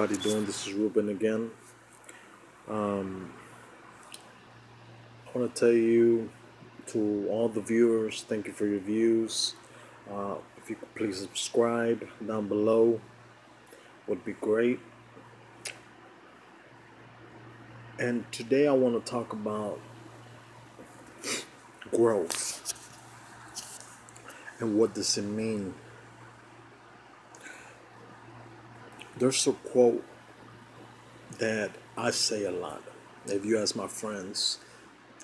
Everybody doing? This is Ruben again. Um, I want to tell you to all the viewers, thank you for your views. If you could please subscribe down below, would be great. And today I want to talk about growth and what does it mean. There's a quote that I say a lot. If you ask my friends,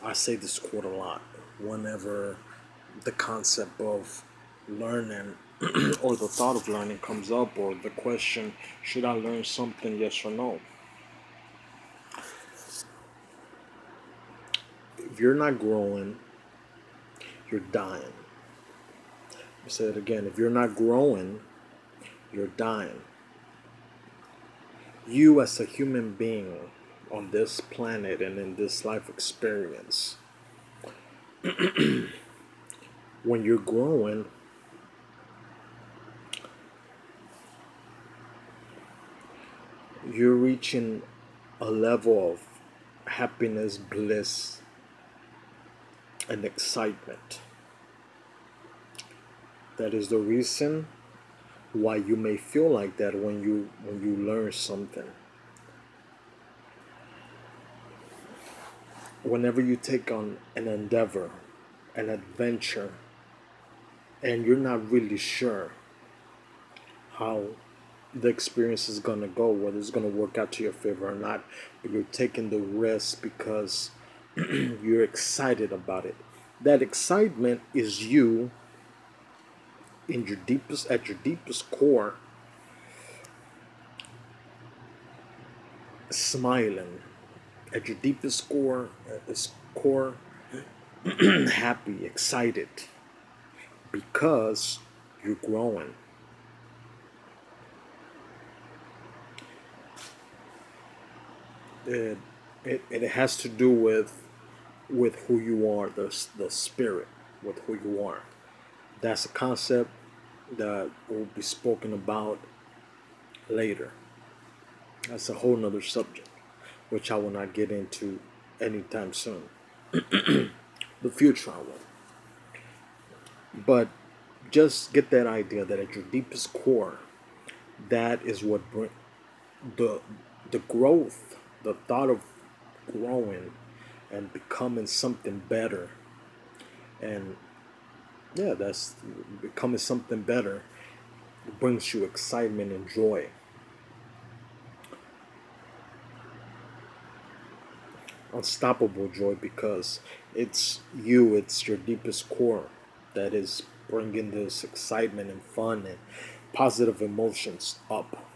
I say this quote a lot whenever the concept of learning or the thought of learning comes up, or the question, should I learn something, yes or no? If you're not growing, you're dying. I say it again, if you're not growing, you're dying. You as a human being on this planet and in this life experience, when you're growing, you're reaching a level of happiness, bliss, and excitement. That is the reason why you may feel like that when you learn something. Whenever you take on an endeavor, an adventure, and you're not really sure how the experience is gonna go, whether it's gonna work out to your favor or not, but you're taking the risk because you're excited about it. That excitement is you at your deepest core, smiling. At your deepest core, happy, excited, because you're growing. It, it has to do with who you are, the spirit, with who you are. That's a concept that will be spoken about later. That's a whole nother subject, which I will not get into anytime soon. The future I will. But just get that idea that at your deepest core, that is what bring the the growth, the thought of growing and becoming something better. And yeah, that's becoming something better brings you excitement and joy. Unstoppable joy, because it's your deepest core that is bringing this excitement and fun and positive emotions up.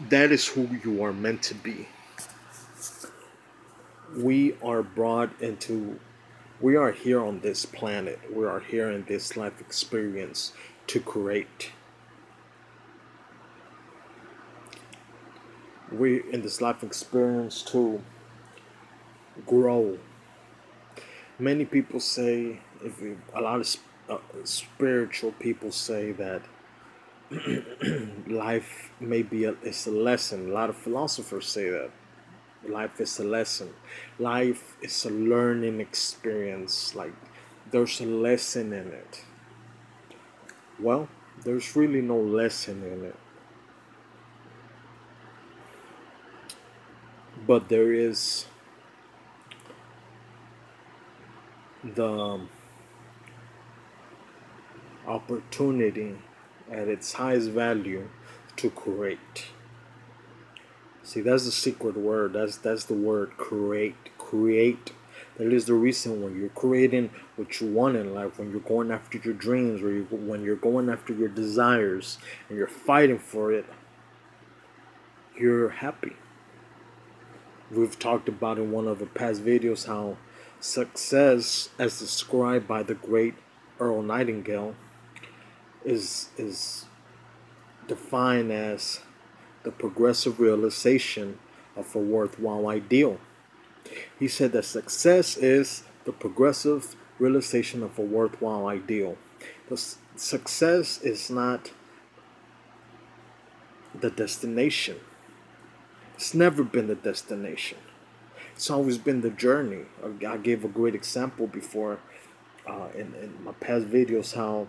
That is who you are meant to be. We are brought into, we are here on this planet, we are here in this life experience to create. We in this life experience to grow. Many people say, a lot of spiritual people say that life may be it's a lesson. A lot of philosophers say that life is a lesson. Life is a learning experience. Like, there's a lesson in it. Well, there's really no lesson in it. But there is the opportunity at its highest value to create. See, that's the secret word. That's the word, create. Create. That is the reason when you're creating what you want in life, when you're going after your dreams, when you're going after your desires, and you're fighting for it, you're happy. We've talked about in one of the past videos how success, as described by the great Earl Nightingale, is defined as the progressive realization of a worthwhile ideal. He said that success is the progressive realization of a worthwhile ideal. The success is not the destination. It's never been the destination. It's always been the journey. I gave a great example before in my past videos how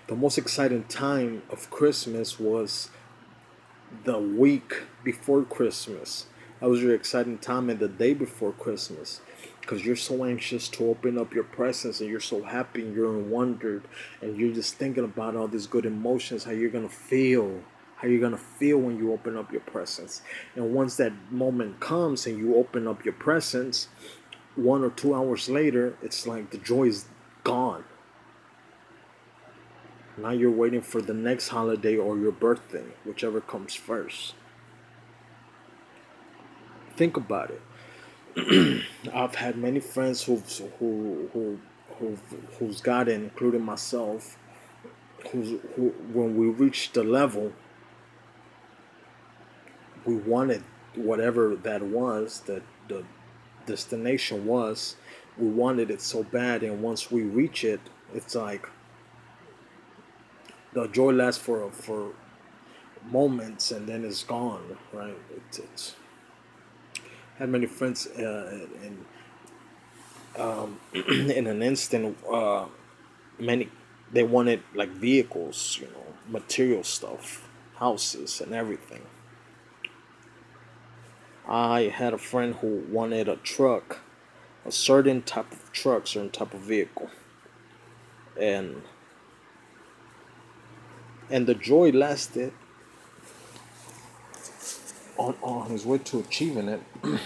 the most exciting time of Christmas was the week before Christmas. That was your exciting time and the day before Christmas. Because you're so anxious to open up your presents and you're so happy and you're in wonder and you're just thinking about all these good emotions, how you're gonna feel. How you're gonna feel when you open up your presents. And once that moment comes and you open up your presents, 1 or 2 hours later, it's like the joy is gone. Now you're waiting for the next holiday or your birthday, whichever comes first. Think about it. I've had many friends who's gotten, including myself, who when we reached the level we wanted, whatever that was, that the destination was, we wanted it so bad, and once we reach it, it's like the joy lasts for moments and then it's gone, right? It's had many friends in in an instant, many they wanted like vehicles, material stuff, houses and everything. I had a friend who wanted a truck, a certain type of truck, certain type of vehicle, and the joy lasted on his way to achieving it. He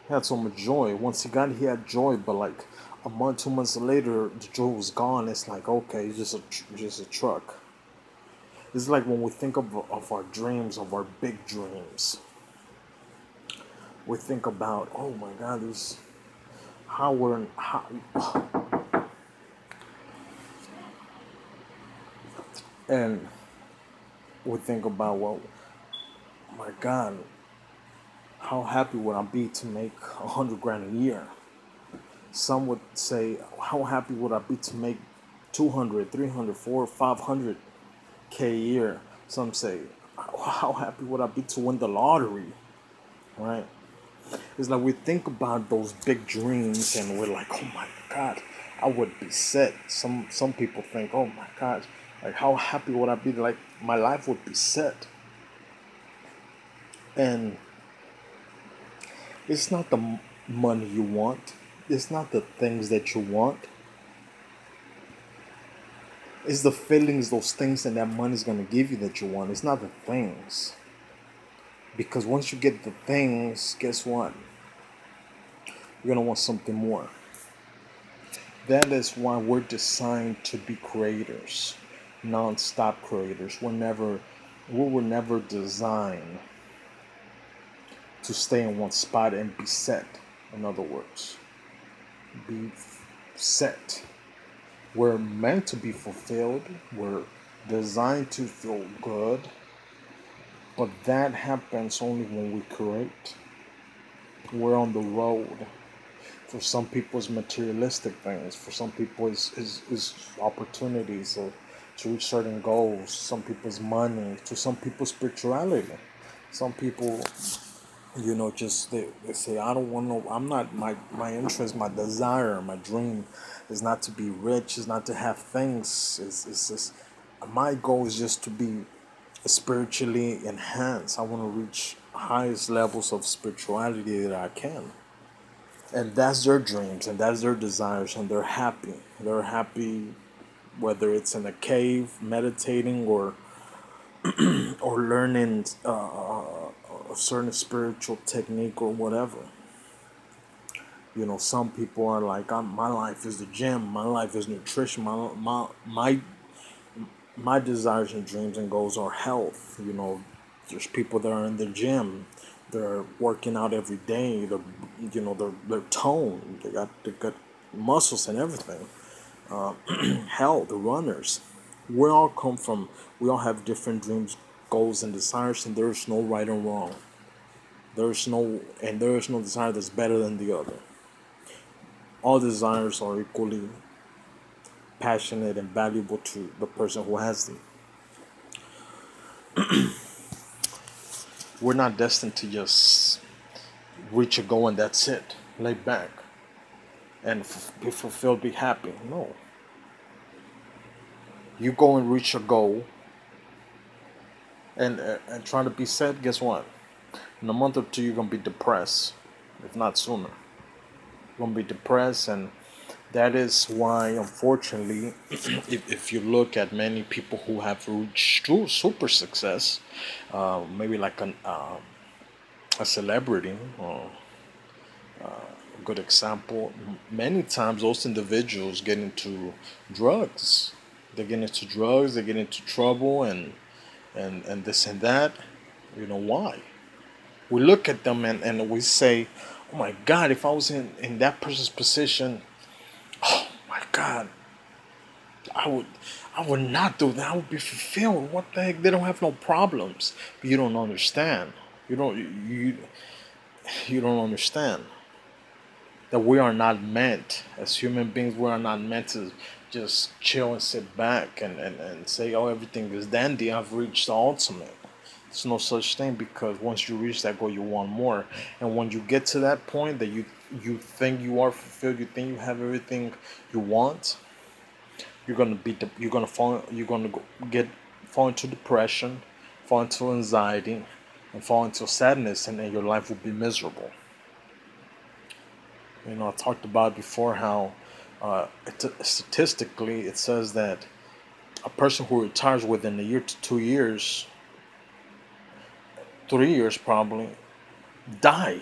had so much joy. Once he got it, he had joy, but like a month, 2 months later, the joy was gone. It's like, okay, it's just a truck. It's like when we think of our dreams, of our big dreams. We think about, oh my God, this how we're how, and we think about, well, my God, how happy would I be to make 100 grand a year? Some would say, how happy would I be to make 200, 300, 400, 500K a year? Some say, how happy would I be to win the lottery? Right? It's like we think about those big dreams and we're like, oh my God, I would be set. Some people think, oh my God, like how happy would I be? Like my life would be set. And it's not the money you want. It's not the things that you want. It's the feelings, those things that money's gonna give you that you want. It's not the things. Because once you get the things, guess what? You're gonna want something more. That is why we're designed to be creators, non-stop creators. We were never designed to stay in one spot and be set. In other words, be set. We're meant to be fulfilled. We're designed to feel good. But that happens only when we create. We're on the road. For some people, it's materialistic things. For some people, it's opportunities to reach certain goals. Some people's money. To some people, spirituality. Some people, just they say, I don't want no. I'm not my interest, my desire, my dream is not to be rich. Is not to have things. It's just my goal is just to be spiritually enhanced. I want to reach highest levels of spirituality that I can. And that's their dreams and that's their desires, and they're happy. They're happy whether it's in a cave meditating or learning a certain spiritual technique or whatever. Some people are like, my life is the gym, my life is nutrition, my desires and dreams and goals are health. There's people that are in the gym, they're working out every day. They're toned. They got muscles and everything. Hell, the runners. We all have different dreams, goals, and desires, and there's no right and wrong. There is no desire that's better than the other. All desires are equally passionate and valuable to the person who has them. We're not destined to just reach a goal and that's it. Lay back and be fulfilled, be happy. No, you go and reach a goal and trying to be sad. Guess what? In a month or two, you're gonna be depressed, if not sooner. You're gonna be depressed, and that is why, unfortunately, if you look at many people who have reached true super success, maybe like a celebrity or a good example, many times those individuals get into drugs. They get into drugs, they get into trouble, and this and that. You know why? We look at them and we say, oh my God, if I was in that person's position, oh my God, I would I would not do that. I would be fulfilled. What the heck? They don't have no problems. But you don't understand. You don't you don't understand that we are not meant as human beings. We are not meant to just chill and sit back and say, oh, everything is dandy. I've reached the ultimate. There's no such thing, because once you reach that goal, you want more. And when you get to that point that you think you are fulfilled, you think you have everything you want, you're gonna fall, fall into depression, fall into anxiety, and fall into sadness, and then your life will be miserable. You know, I talked about before how statistically it says that a person who retires within a year to 2 years, 3 years probably, die.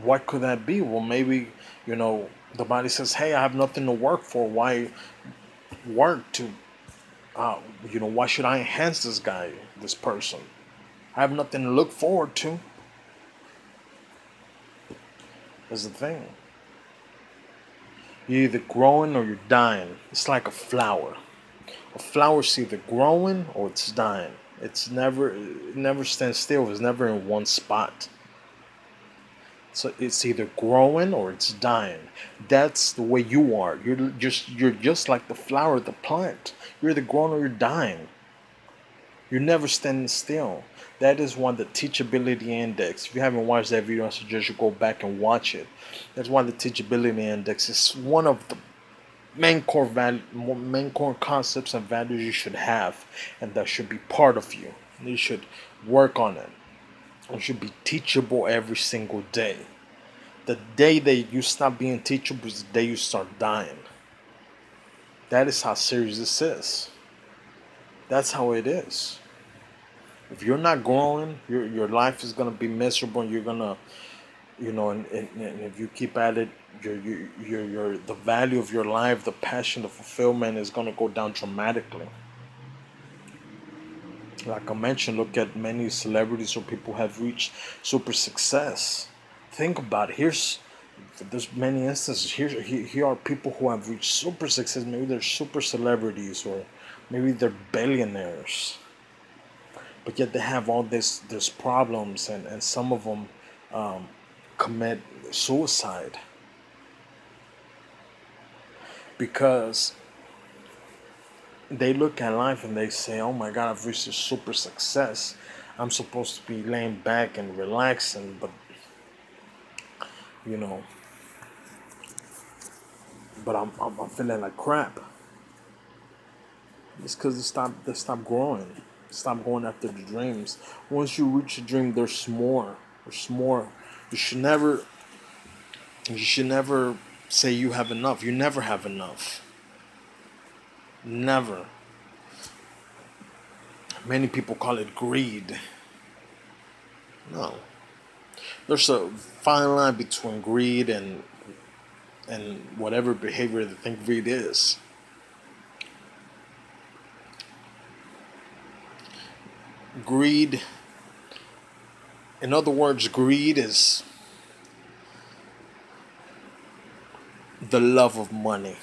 What could that be? Well, maybe, the body says, hey, I have nothing to work for. Why work to, why should I enhance this guy, this person? I have nothing to look forward to. That's the thing. You're either growing or you're dying. It's like a flower. A flower's either growing or it's dying. It never stands still. It's never in one spot. So it's either growing or it's dying. That's the way you are. You're just like the flower, the plant. You're either growing or you're dying. You're never standing still. That is why the teachability index. If you haven't watched that video, I suggest you go back and watch it. That's why the teachability index is one of the main core concepts and values you should have, and that should be part of you. You should work on it. It should be teachable every single day. The day that you stop being teachable is the day you start dying. That is how serious this is. That's how it is. If you're not growing, your life is gonna be miserable. And you're gonna, and if you keep at it, the value of your life, the passion, the fulfillment is gonna go down dramatically. Like I mentioned, look at many celebrities or people who have reached super success. Think about it. There's many instances. Here are people who have reached super success. Maybe they're super celebrities, or maybe they're billionaires. But yet they have all this problems, and some of them commit suicide because they look at life and they say, oh my God, I've reached a super success. I'm supposed to be laying back and relaxing, but you know but I'm feeling like crap. It's because they stop growing, stop going after the dreams. Once you reach a dream, there's more. There's more. You should never you should never say you have enough. You never have enough. Never. Many people call it greed. No. There's a fine line between greed and whatever behavior they think greed is. Greed, in other words, greed is the love of money.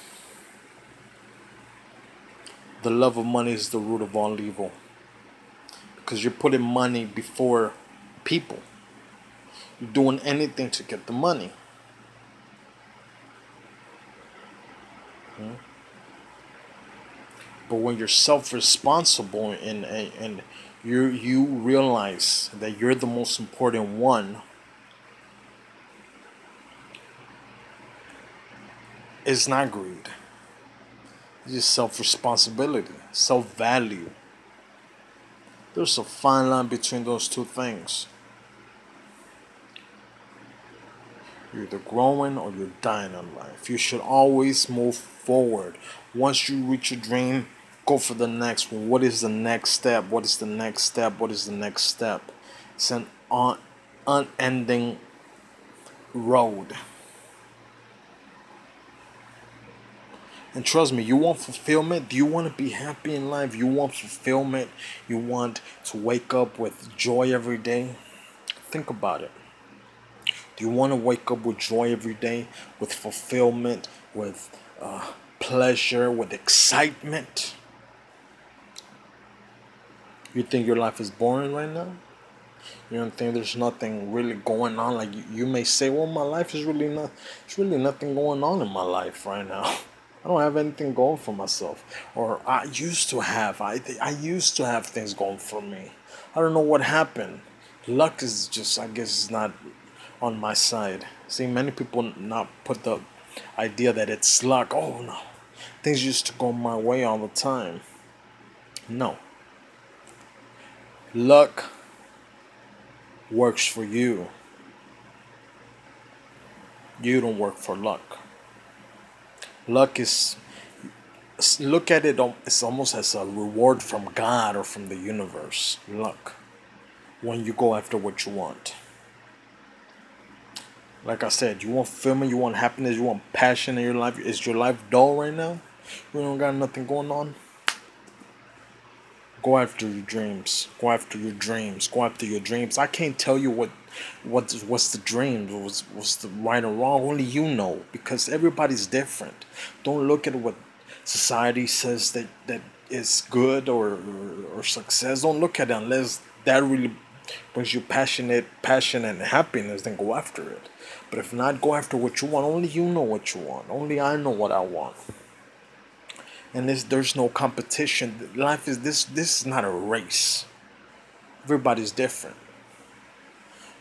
The love of money is the root of all evil, because you're putting money before people. You're doing anything to get the money. But when you're self-responsible and you realize that you're the most important one, it's not greed. It's just self-responsibility, self-value. There's a fine line between those two things. You're either growing or you're dying in life. You should always move forward. Once you reach your dream, go for the next one. What is the next step? What is the next step? What is the next step? It's an unending road. And trust me, you want fulfillment? Do you want to be happy in life? You want fulfillment? You want to wake up with joy every day? Think about it. Do you want to wake up with joy every day, with fulfillment, with pleasure, with excitement? You think your life is boring right now? You don't think there's nothing really going on? Like you may say, well, my life is really not. It's really nothing going on in my life right now. I don't have anything going for myself, or I used to have. I used to have things going for me. I don't know what happened. Luck is just, I guess, is not on my side. See, many people not put the idea that it's luck. Oh no, things used to go my way all the time. No, luck works for you. You don't work for luck. Luck is, look at it, it's almost as a reward from God or from the universe. Luck, when you go after what you want. Like I said, you want fulfillment, you want happiness, you want passion in your life. Is your life dull right now? You don't got nothing going on? Go after your dreams. Go after your dreams. Go after your dreams. I can't tell you what's the dream, what's the right or wrong. Only you know, because everybody's different. Don't look at what society says that is good or success. Don't look at it unless that really brings you passion and happiness. Then go after it. But if not, go after what you want. Only you know what you want. Only I know what I want. And there's no competition. Life is this. This is not a race. Everybody's different.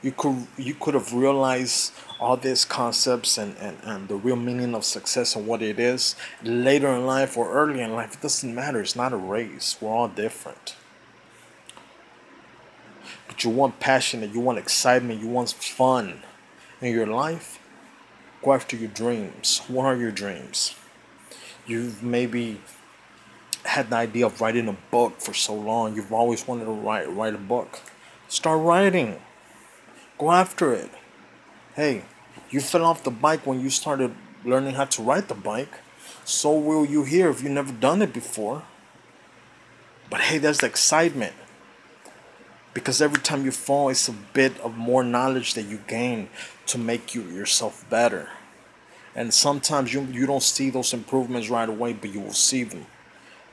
You could have realized all these concepts and the real meaning of success and what it is later in life or early in life. It doesn't matter. It's not a race. We're all different. But you want passion, and you want excitement, you want fun in your life. Go after your dreams. What are your dreams? You've maybe had the idea of writing a book for so long. You've always wanted to write a book. Start writing. Go after it. Hey, you fell off the bike when you started learning how to ride the bike. So will you here if you've never done it before. But hey, that's the excitement. Because every time you fall, it's a bit of more knowledge that you gain to make yourself better. And sometimes you don't see those improvements right away, but you will see them.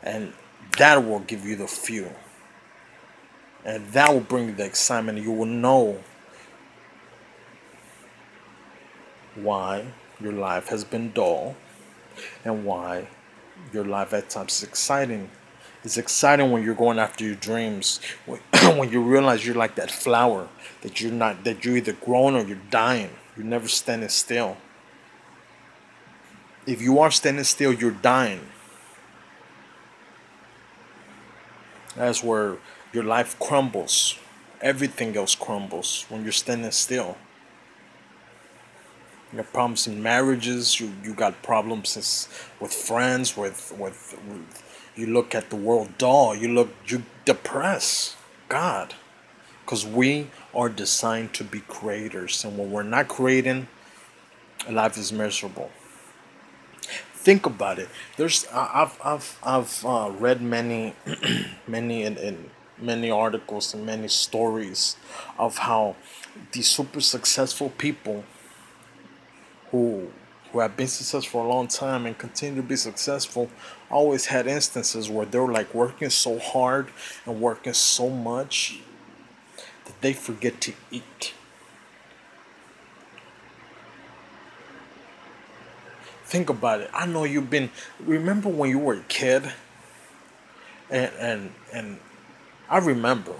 And that will give you the fuel. And that will bring you the excitement. You will know why your life has been dull and why your life at times is exciting. It's exciting when you're going after your dreams. When you realize you're like that flower, that you're either growing or you're dying. You're never standing still. If you are standing still, you're dying. That's where your life crumbles. Everything else crumbles when you're standing still. You got problems in marriages. You got problems with friends. With you look at the world dull. You depressed. God, because we are designed to be creators, and when we're not creating, life is miserable. Think about it. I've read many many articles and many stories of how these super successful people who have been successful for a long time and continue to be successful always had instances where they were like working so hard and working so much that they forget to eat. Think about it. I know remember when you were a kid And I remember,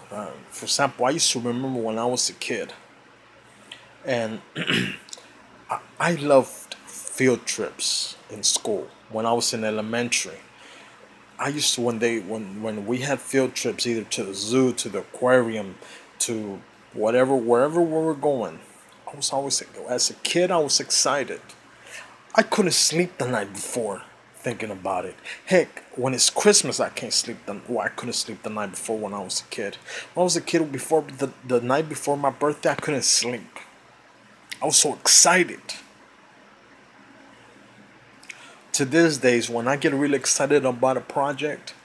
for example, I used to remember when I was a kid, and I loved field trips in school when I was in elementary. I used to when we had field trips either to the zoo, to the aquarium, to whatever wherever we were going. I was always as a kid I was excited. I couldn't sleep the night before thinking about it. Heck, when it's Christmas I can't sleep I couldn't sleep the night before when I was a kid. When I was a kid before the night before my birthday I couldn't sleep. I was so excited. To this days when I get really excited about a project,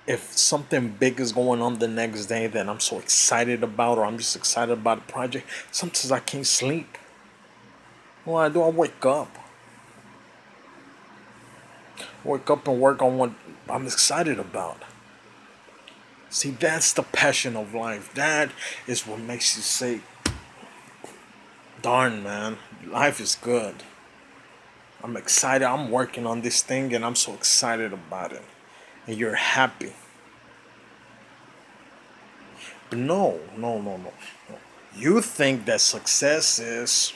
if something big is going on the next day that I'm so excited about, or I'm just excited about a project, sometimes I can't sleep. What I do, I wake up and work on what I'm excited about. See, that's the passion of life. That is what makes you say, darn man, life is good. I'm excited, I'm working on this thing and I'm so excited about it. And you're happy. But no. You think that success is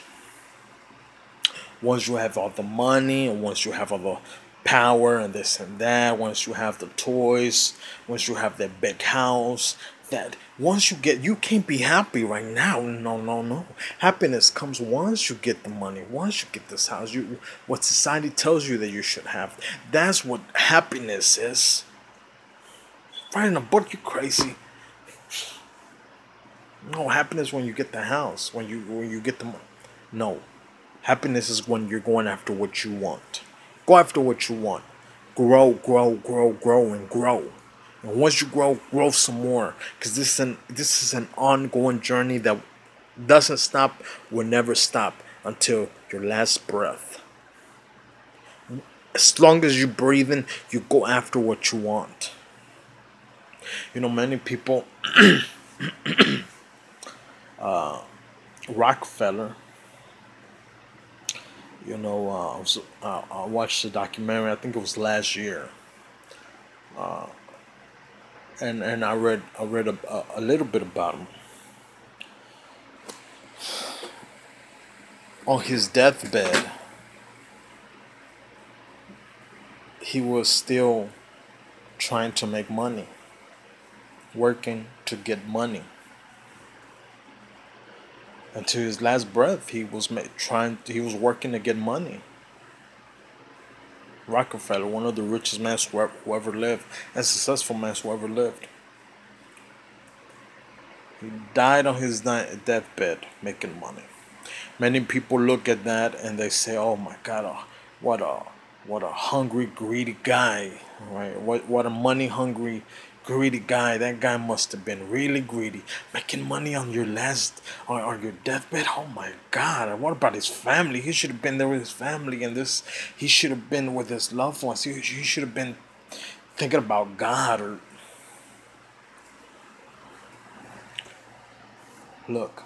once you have all the money and once you have all the power and this and that, once you have the toys, once you have that big house, that once you can't be happy right now. No. Happiness comes once you get the money, once you get this house, you what society tells you that you should have. That's what happiness is. Writing a book, you crazy. No, happiness when you get the house, when you get the money. No. Happiness is when you're going after what you want. Go after what you want. Grow, and grow. And once you grow some more. Because this is an ongoing journey that doesn't stop, will never stop until your last breath. As long as you're breathing, you go after what you want. You know, many people, Rockefeller, you know, I watched the documentary. I think it was last year, and I read a little bit about him. On his deathbed, he was still trying to make money, working to get money. Until his last breath, he was he was working to get money. Rockefeller, one of the richest men who ever lived, and successful men who ever lived. He died on his deathbed making money. Many people look at that and they say, "Oh my God, what a what a hungry, greedy guy, right? What a money hungry, greedy guy. That guy must have been really greedy, making money on your on your deathbed. Oh my God! And what about his family? He should have been there with his family, and this he should have been with his loved ones. He should have been thinking about God or look."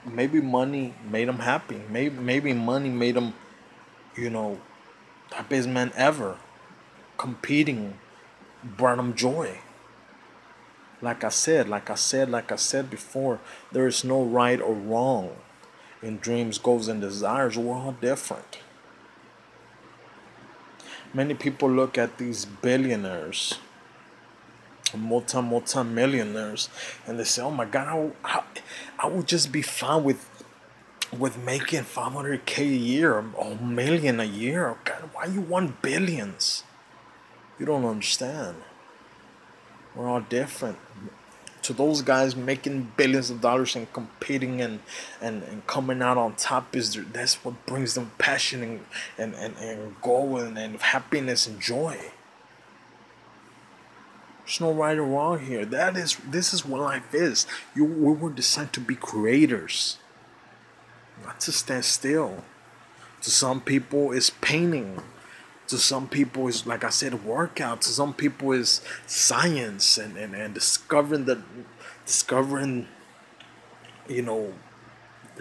Maybe money made him happy. Maybe money made him, you know, happiest man ever. Competing brought him joy. Like I said before, there is no right or wrong in dreams, goals, and desires. We're all different. Many people look at these billionaires, multi millionaires, and they say, "Oh my God, I would just be fine with making 500K a year or a million a year. God, why you want billions? You don't understand. We're all different." To those guys making billions of dollars and competing and coming out on top that's what brings them passion and goal and happiness and joy. There's no right or wrong here. This is what life is. We were designed to be creators, not to stand still. To some people it's painting. To some people it's, like I said, workout. To some people it's science and discovering you know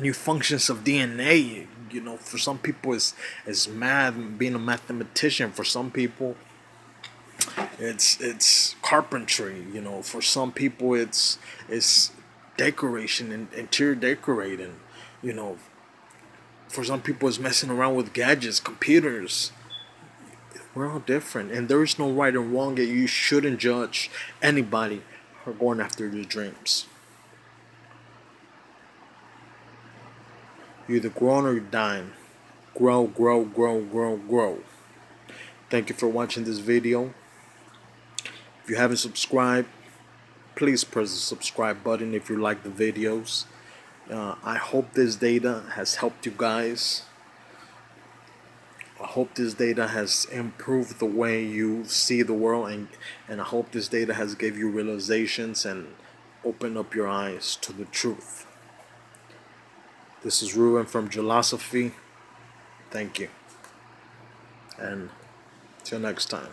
new functions of DNA. You know, for some people it's math, being a mathematician. For some people It's carpentry. You know, for some people it's decoration and interior decorating. You know, for some people it's messing around with gadgets, computers. We're all different, and there is no right and wrong. Yet you shouldn't judge anybody for going after their dreams. You're either growing or you're dying. Grow, grow, grow, grow, grow. Thank you for watching this video. If you haven't subscribed, please press the subscribe button if you like the videos. I hope this data has helped you guys. I hope this data has improved the way you see the world, and I hope this data has gave you realizations and opened up your eyes to the truth. This is Ruben from Gelosophy. Thank you. And till next time.